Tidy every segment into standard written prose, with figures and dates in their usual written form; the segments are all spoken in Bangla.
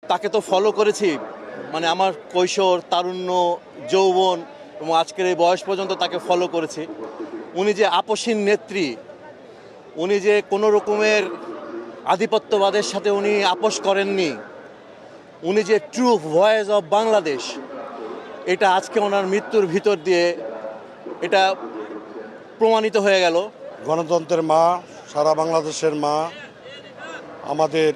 তাকে তো ফলো করেছি, মানে আমার কৈশোর, তারুণ্য, যৌবন এবং আজকের এই বয়স পর্যন্ত তাকে ফলো করেছি। উনি যে আপসীন নেত্রী, উনি যে কোনো রকমের আধিপত্যবাদের সাথে উনি আপোষ করেননি, উনি যে ট্রু ভয়েস অফ বাংলাদেশ, এটা আজকে ওনার মৃত্যুর ভিতর দিয়ে এটা প্রমাণিত হয়ে গেল। গণতন্ত্রের মা, সারা বাংলাদেশের মা, আমাদের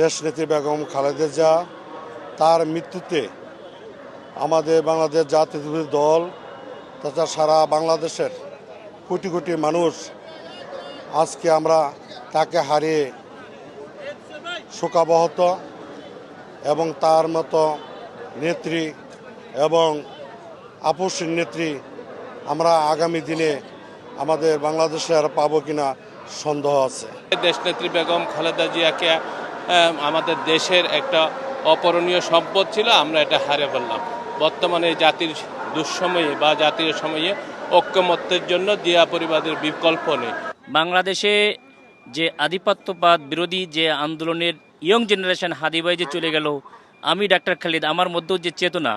দেশনেত্রী বেগম খালেদা জিয়া, তার মৃত্যুতে আমাদের বাংলাদেশ জাতীয়তাবাদী দল তথা সারা বাংলাদেশের কোটি কোটি মানুষ আজকে আমরা তাকে হারিয়ে শোকাবহত, এবং তার মতো নেত্রী এবং আপসীন নেত্রী আমরা আগামী দিনে আমাদের বাংলাদেশে আর পাবো কিনা সন্দেহ আছে। দেশনেত্রী বেগম খালেদা জিয়াকে আমাদের দেশের একটা অপরণীয় সম্পদ ছিল, আমরা এটা হারিয়ে ফেললাম। বর্তমানে জাতির দুঃসময়ে বা জাতীয় সময়ে ঐক্যমত্যের জন্য জিয়া পরিবারের বিকল্প নেই। বাংলাদেশে যে আধিপত্যবাদ বিরোধী যে আন্দোলনের ইয়ং জেনারেশন হাদি ভাই যে চলে গেল, আমি ডাক্তার খালিদ, আমার মধ্যেও যে চেতনা,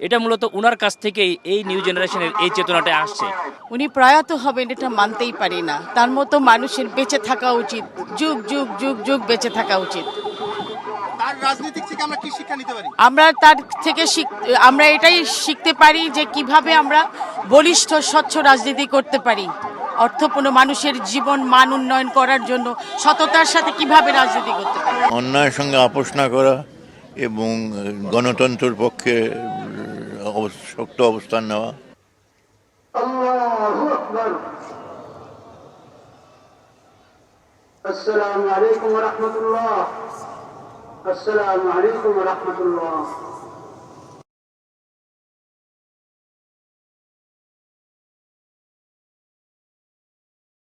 এটা মূলত ওনার কাছ থেকেই এই নিউ জেনারেশনের এই চেতনাটা আসছে। উনি প্রয়াত হবেন এটা মানতেই পারি না। তার মতো মানুষের বেঁচে থাকা উচিত, যুগ যুগ যুগ যুগ বেঁচে থাকা উচিত। তার রাজনীতি থেকে আমরা কি শিক্ষা নিতে পারি? আমরা তার থেকে আমরা এটাই শিখতে পারি যে কিভাবে আমরা বলিষ্ঠ স্বচ্ছ রাজনীতি করতে পারি, অর্থপূর্ণ মানুষের জীবন মান উন্নয়ন করার জন্য সততার সাথে কিভাবে রাজনীতি করতে পারি। অন্যায়ের সঙ্গে আপোষ না করা এবং গণতন্ত্রের পক্ষে শক্ত অবস্থান নেওয়া। আসসালামু আলাইকুম ওয়া রাহমাতুল্লাহ। আসসালামু আলাইকুম ওয়া রাহমাতুল্লাহ।